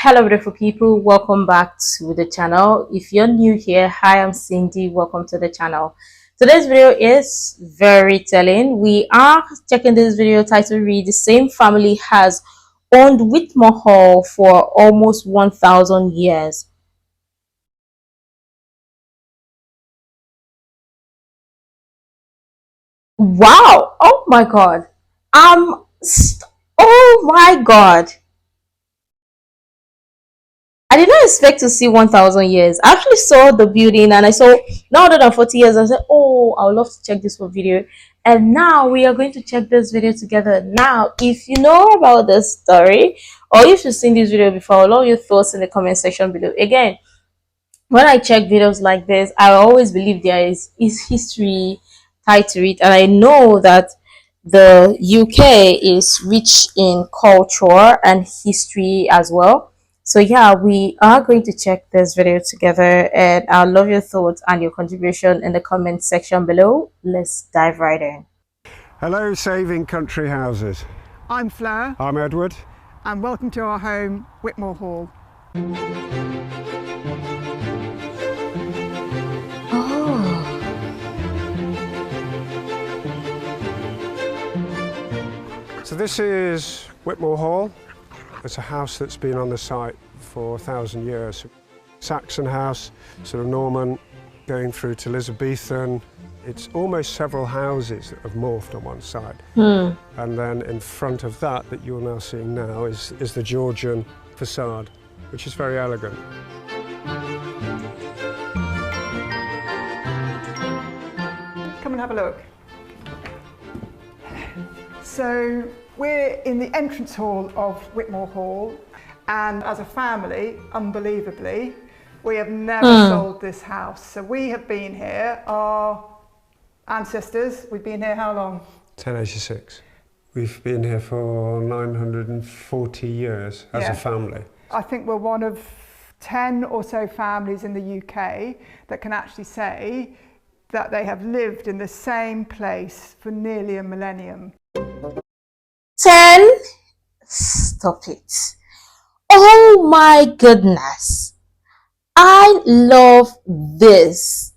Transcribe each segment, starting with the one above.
Hello beautiful people, welcome back to the channel. If you're new here, hi, I'm Cindy. Welcome to the channel. Today's video is very telling. We are checking this video title read: the same family has owned Whitmore Hall for almost 1,000 years. Wow, oh my god. Oh my god, I did not expect to see 1,000 years. I actually saw the building and I saw 940 years. I said, oh, I would love to check this for video. And now we are going to check this video together. Now, if you know about this story or if you've seen this video before, I'll love your thoughts in the comment section below. Again, when I check videos like this, I always believe there is history tied to it. And I know that the UK is rich in culture and history as well. So yeah, we are going to check this video together, and I love your thoughts and your contribution in the comment section below. Let's dive right in. Hello, Saving Country Houses. I'm Fleur. I'm Edward. And welcome to our home, Whitmore Hall. So this is Whitmore Hall. It's a house that's been on the site for 1,000 years. Saxon house, sort of Norman, going through to Elizabethan. It's almost several houses that have morphed on one side. And then in front of that you're now seeing now is the Georgian facade, which is very elegant. Come and have a look. So we're in the entrance hall of Whitmore Hall, and as a family, unbelievably, we have never sold this house. So we have been here, our ancestors, we've been here how long? 1086. We've been here for 940 years as a family. I think we're one of 10 or so families in the UK that can actually say that they have lived in the same place for nearly a millennium. 10? Stop it. Oh my goodness. I love this.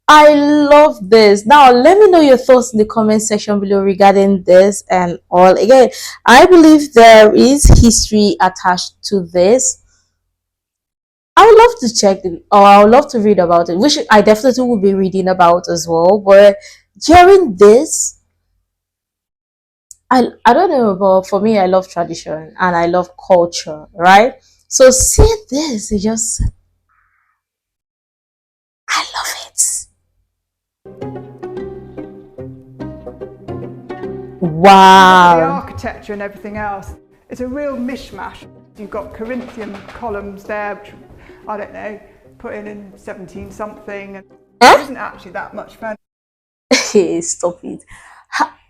I love this. Now, let me know your thoughts in the comment section below regarding this and all. Again, I believe there is history attached to this. I would love to check it, or I would love to read about it, which I definitely will be reading about as well. But during this, I don't know, but for me, I love tradition and I love culture, right? So see this, it just, I love it. Wow. The architecture and everything else, it's a real mishmash. You've got Corinthian columns there, which, I don't know, put in 17 something, and there isn't actually that much fun. Stop it.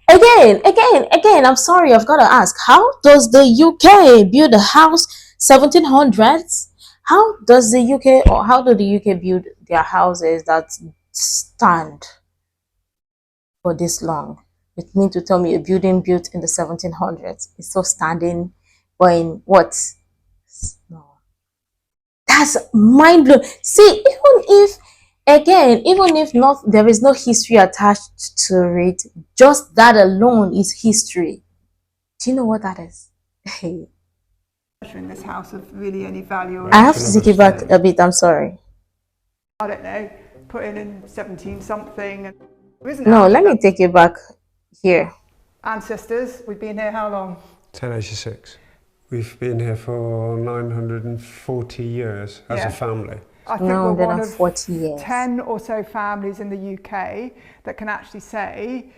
Again, I'm sorry, I've got to ask, how does the UK build a house 1700s? How does the UK, or how do the UK build their houses that stand for this long? It means to tell me a building built in the 1700s is still standing, but in what? No. That's mind blowing. See, even if not, there is no history attached to it, just that alone is history. Do you know what that is? Hey. In this house of really any value. I have to take it back a bit, I'm sorry. I don't know, put in 17 something. No, let me take it back here. Ancestors, we've been here how long? 1086. We've been here for 940 years as a family. I think we're one of years. 10 or so families in the UK that can actually say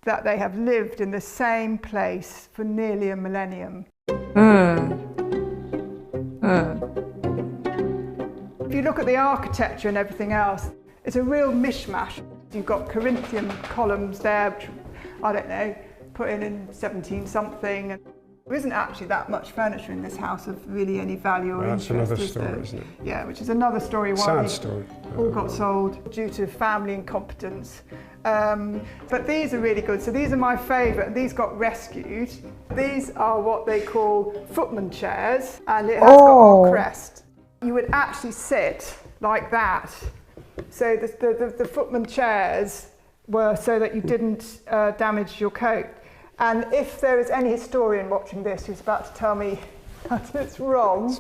that they have lived in the same place for nearly a millennium. If you look at the architecture and everything else, it's a real mishmash. You've got Corinthian columns there, which, I don't know, put in 17 something, and There isn't actually that much furniture in this house of really any value or Well, that's interest. another story, isn't it? Yeah, which is another story why Sad we story. all got sold due to family incompetence. But these are really good. So these are my favourite, and these got rescued. These are what they call footman chairs, and it has got our crest. You would actually sit like that. So the footman chairs were so that you didn't damage your coat. And if there is any historian watching this who's about to tell me that it's wrong,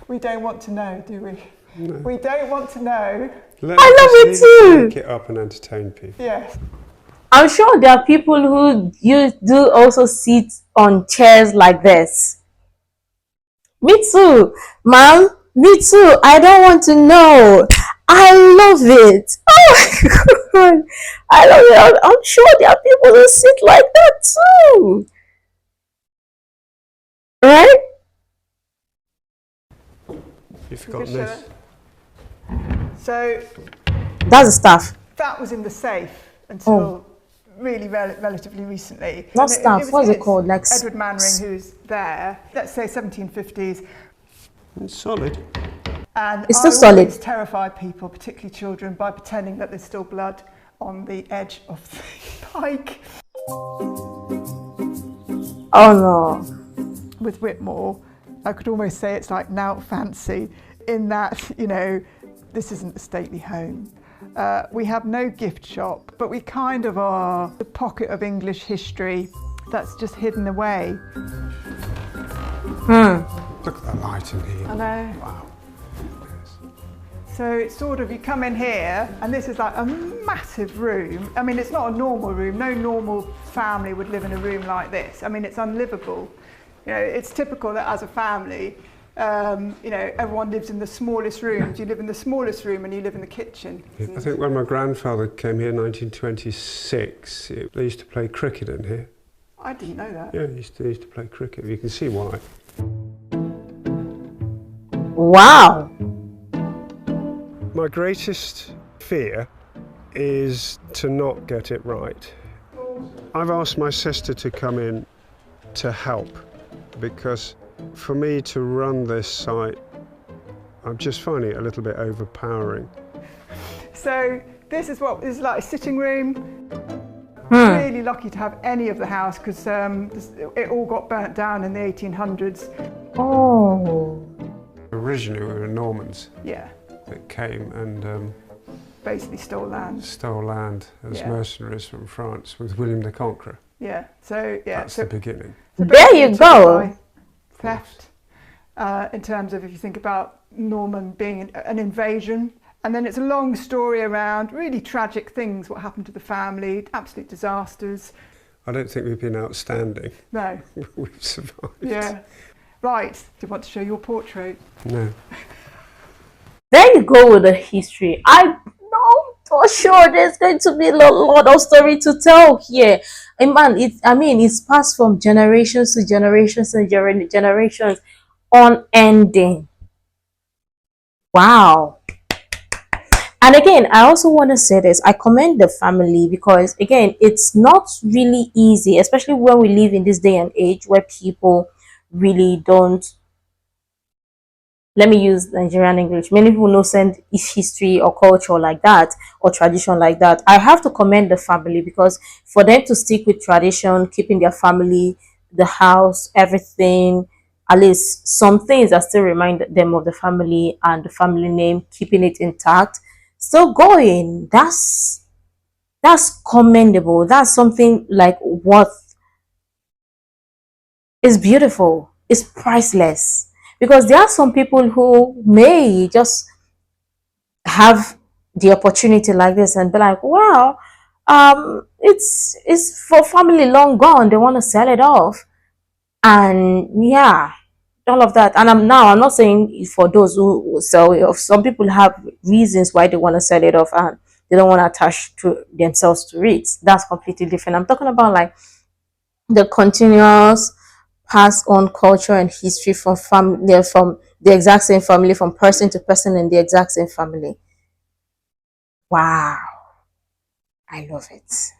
we don't want to know, do we? No. We don't want to know. I love it too. Pick it up and entertain people. Yes. I'm sure there are people who you do also sit on chairs like this. Me too, ma'am. Me too. I don't want to know. I love it. Oh my god, I love it. I'm sure there are people who sit like that too, right? You've forgotten this. So That's the stuff. that was in the safe until really relatively recently. Not stuff. Was What's it his, called? Like Edward Mannering, who's there. Let's say 1750s. It's solid. And It's still I solid. always terrify people, particularly children, by pretending that there's still blood on the edge of the pike. Oh no. With Whitmore, I could almost say it's like now fancy, in that, you know, this isn't a stately home. We have no gift shop, but we kind of are the pocket of English history that's just hidden away. Look at that light in here. I know. Wow. Yes. So it's sort of, you come in here, and this is like a massive room. I mean, it's not a normal room. No normal family would live in a room like this. I mean, it's unlivable. You know, it's typical that as a family, you know, everyone lives in the smallest rooms. You live in the smallest room and you live in the kitchen. Yeah, I think when my grandfather came here in 1926, they used to play cricket in here. I didn't know that. Yeah, they used to play cricket. You can see why. Wow. My greatest fear is to not get it right. I've asked my sister to come in to help, because for me to run this site, I'm just finding it a little bit overpowering. So this is what is like a sitting room. Really lucky to have any of the house, because it all got burnt down in the 1800s. Oh. Originally we were Normans Yeah, that came and basically stole land. stole land as Yeah. mercenaries from France with William the Conqueror. Yeah, so yeah. That's so, the beginning. so There you basically go. by theft, in terms of if you think about Norman being an invasion. And then it's a long story around really tragic things, what happened to the family, absolute disasters. I don't think we've been outstanding. No, We've survived. yeah. Right, do you want to show your portrait? No. There you go with the history. I know for sure there's going to be a lot of story to tell here. And man, it's passed from generations to generations and generations, unending. Wow. And again, I also want to say this. I commend the family, because again, it's not really easy, especially when we live in this day and age where people really don't, let me use Nigerian English, many people know send history or culture like that or tradition like that. I have to commend the family, because for them to stick with tradition, keeping their family, the house, everything, at least some things that still remind them of the family and the family name, keeping it intact, still going, that's commendable. That's something like what is beautiful, it's priceless. Because there are some people who may just have the opportunity like this and be like, wow, it's for family long gone, they want to sell it off, and yeah, all of that. And I'm not saying for those who sell it off. Some people have reasons why they want to sell it off and they don't want to attach to themselves to it. That's completely different. I'm talking about like the continuous pass on culture and history from family, from the exact same family, from person to person in the exact same family. Wow, I love it.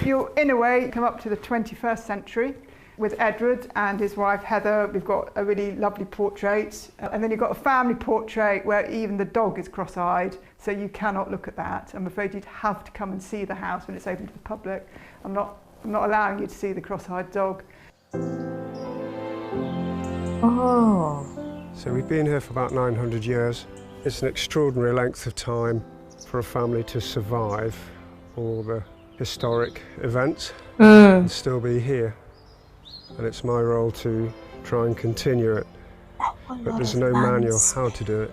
You're in a way, you come up to the 21st century with Edward and his wife Heather. We've got a really lovely portrait. And then you've got a family portrait where even the dog is cross-eyed, so you cannot look at that. I'm afraid you'd have to come and see the house when it's open to the public. I'm not allowing you to see the cross-eyed dog. Oh. So we've been here for about 900 years. It's an extraordinary length of time for a family to survive all the historic events and still be here. And it's my role to try and continue it. But there's no manual how to do it.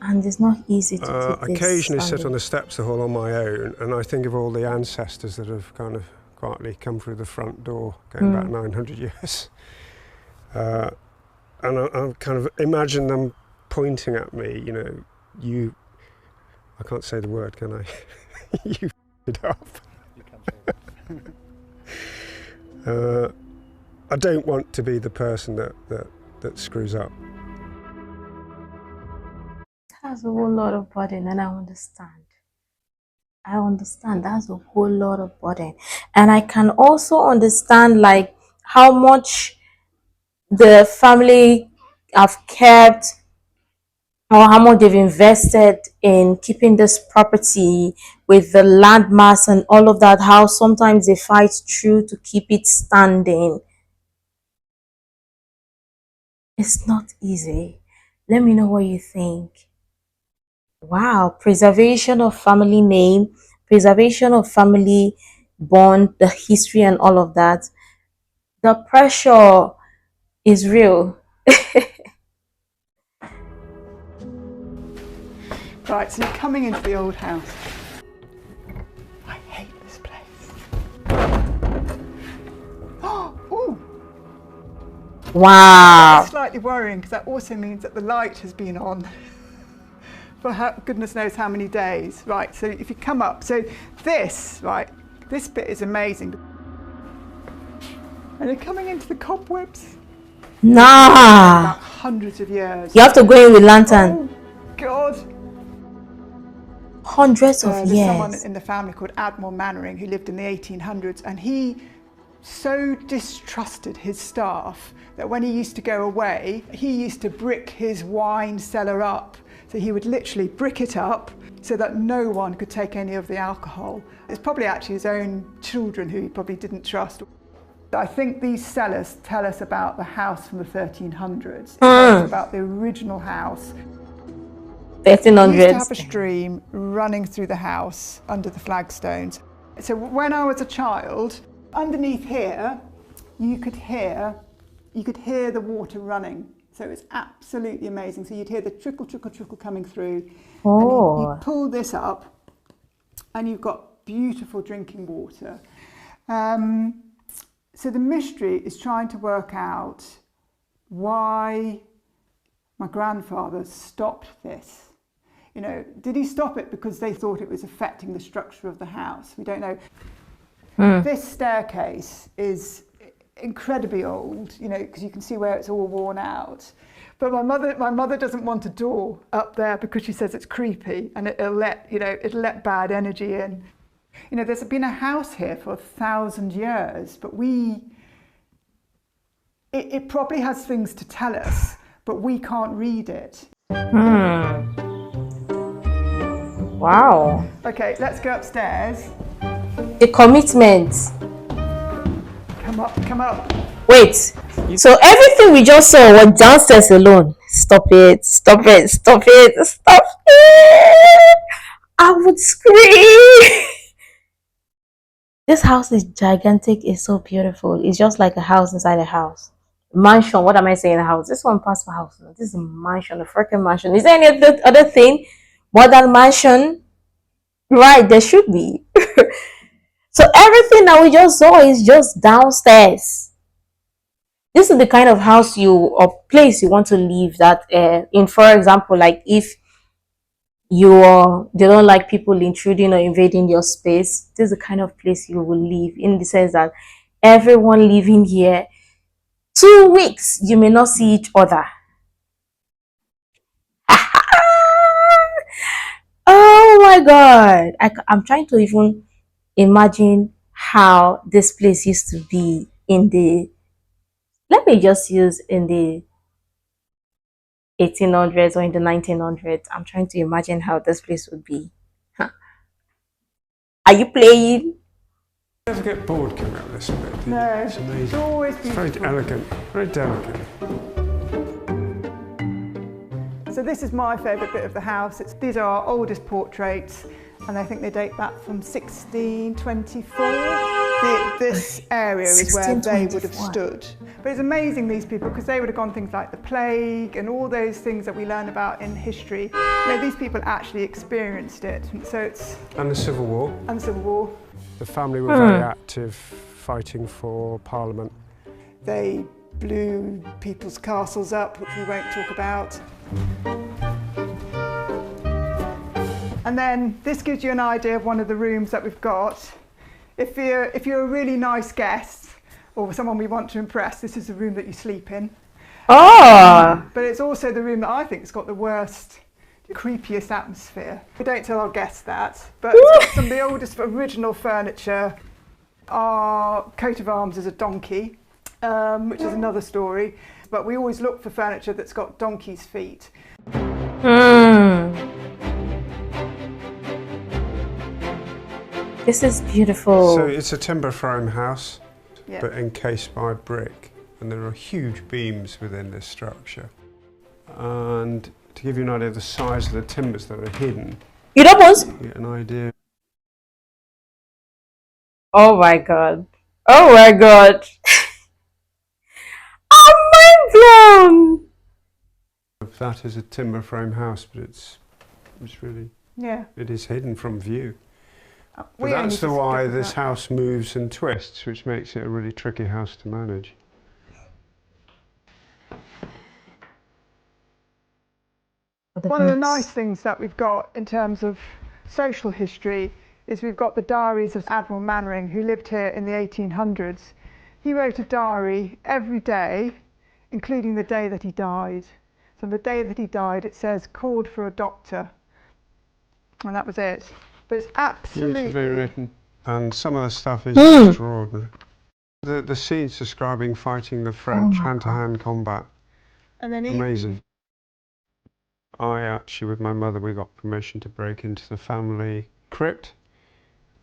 And it's not easy to do this. Occasionally sit on the steps of the hall on my own, and I think of all the ancestors that have kind of quietly come through the front door going back 900 years. And I kind of imagine them pointing at me, you know, I can't say the word, can I? You it up. I don't want to be the person that screws up. That's a whole lot of burden, and I understand. That's a whole lot of burden. And I can also understand like how much the family have kept or how much they've invested in keeping this property with the landmass and all of that, how sometimes they fight through to keep it standing. It's not easy. Let me know what you think. Wow, preservation of family name, preservation of family bond, the history and all of that. The pressure is real. Right, so you're coming into the old house. I hate this place. Oh, ooh. Wow. That's slightly worrying because that also means that the light has been on for goodness knows how many days. Right, so if you come up, so this, right, this bit is amazing. And you're coming into the cobwebs. Nah. About hundreds of years. You have to go in with lantern. Oh, God. Hundreds of There's years. someone in the family called Admiral Mannering who lived in the 1800s, and he so distrusted his staff that when he used to go away, he used to brick his wine cellar up. So he would literally brick it up so that no one could take any of the alcohol. It's probably actually his own children who he probably didn't trust. I think these cellars tell us about the house from the 1300s. It tells us about the original house. 1300s. We used to have a stream running through the house under the flagstones. So when I was a child, underneath here, you could hear the water running. So it's absolutely amazing. So you'd hear the trickle, trickle, trickle coming through. Oh. And you pull this up and you've got beautiful drinking water. So the mystery is trying to work out why my grandfather stopped this. You know, did he stop it because they thought it was affecting the structure of the house? We don't know. This staircase is incredibly old, you know, because you can see where it's all worn out. But my mother doesn't want a door up there because she says it's creepy and it'll let bad energy in. You know, there's been a house here for 1,000 years, but it probably has things to tell us, but we can't read it. Wow. Okay, let's go upstairs. The commitment. Come up. Wait. So everything we just saw was downstairs alone. Stop it. Stop it. Stop it. Stop it. I would scream. This house is gigantic. It's so beautiful. It's just like a house inside a house. Mansion. What am I saying? A house. This one passed for house. This is a mansion. A freaking mansion. Is there any other thing more than mansion? Right. There should be. So everything that we just saw is just downstairs. This is the kind of house or place you want to live that in. For example, like if they don't like people intruding or invading your space, this is the kind of place you will live, in the sense that everyone living here, 2 weeks you may not see each other. Oh my god, I'm trying to even imagine how this place used to be in the, let me just use in the 1800s or in the 1900s. I'm trying to imagine how this place would be. Huh. Are you playing? Never get bored coming up this bit, do you? No, It's amazing. it's always It's very beautiful. elegant, very delicate. So this is my favourite bit of the house. These are our oldest portraits, and I think they date back from 1624. This area is where they would have 1624. stood. But it's amazing, these people, because they would have gone things like the plague and all those things that we learn about in history. You know, these people actually experienced it. So it's, And the Civil War. and the Civil War. The family were very active fighting for Parliament. They blew people's castles up, which we won't talk about. And then this gives you an idea of one of the rooms that we've got. If you're a really nice guest or someone we want to impress, this is the room that you sleep in. Oh, But it's also the room that I think has got the worst, creepiest atmosphere. We don't tell our guests that, but it's got some of the oldest original furniture. Our coat of arms is a donkey, which is another story. But we always look for furniture that's got donkey's feet. this is beautiful. So it's a timber frame house, Yeah. but encased by brick. And there are huge beams within this structure. And to give you an idea of the size of the timbers that are hidden, You know what? you get an idea. Oh my god. Oh my god. I'm mind blown. That is a timber frame house, but it's really, Yeah. it is hidden from view. But We only that's the just why discovered this that. house moves and twists, which makes it a really tricky house to manage. One of the nice things that we've got in terms of social history is we've got the diaries of Admiral Mannering, who lived here in the 1800s. He wrote a diary every day, including the day that he died. So on the day that he died, it says, called for a doctor. And that was it. But it's absolutely... Beautifully written. And some of the stuff is extraordinary. The scenes describing fighting the French, hand-to-hand combat, And then amazing. I actually, with my mother, we got permission to break into the family crypt,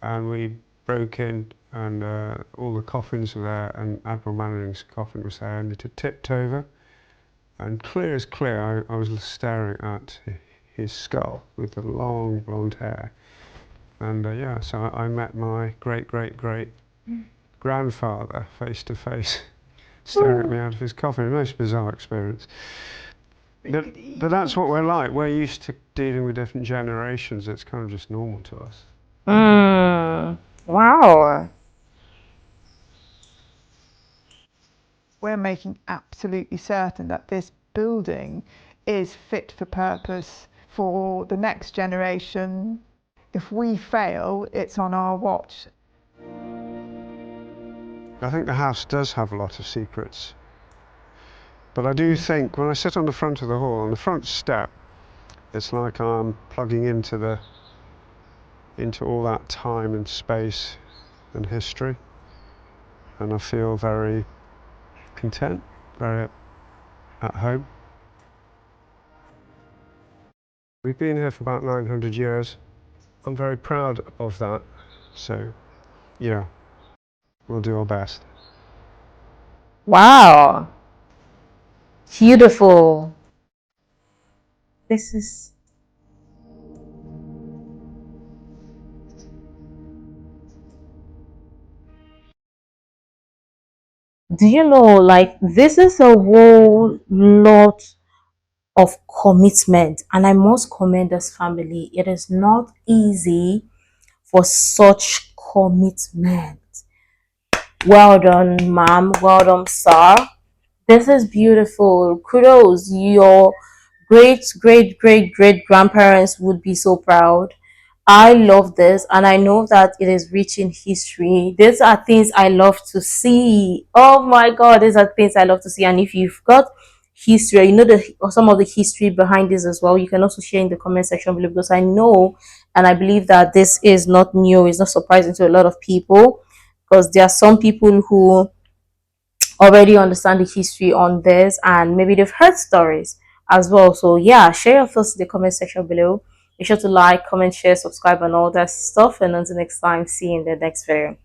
and we broke in, and all the coffins were there, and Admiral Mannering's coffin was there, only to tipped over, and clear as clear, I was staring at his skull with the long blonde hair, and yeah, so I met my great-great-great-grandfather face to face, staring at me out of his coffin. A most bizarre experience. But that's what we're like. We're used to dealing with different generations. It's kind of just normal to us. Wow. we're making absolutely certain that this building is fit for purpose for the next generation. If we fail, it's on our watch. I think the house does have a lot of secrets. But I do think when I sit on the front of the hall, on the front step, it's like I'm plugging into all that time and space and history. And I feel very content, very at home. We've been here for about 900 years. I'm very proud of that. So, yeah, we'll do our best. Wow. Beautiful. This is... Do you know, like, this is a whole lot of commitment, and I must commend this family. It is not easy for such commitment. Well done, ma'am. Well done, sir. This is beautiful. Kudos. Your great grandparents would be so proud. I love this, and I know that it is rich in history. These are things I love to see. Oh my god, these are things I love to see. And if you've got history, you know, the or some of the history behind this as well, you can also share in the comment section below, because I know And I believe that this is not new, it's not surprising to a lot of people, because there are some people who already understand the history on this, and maybe they've heard stories as well. So yeah, share your thoughts in the comment section below. Be sure to like, comment, share, subscribe, and all that stuff. And until next time, see you in the next video.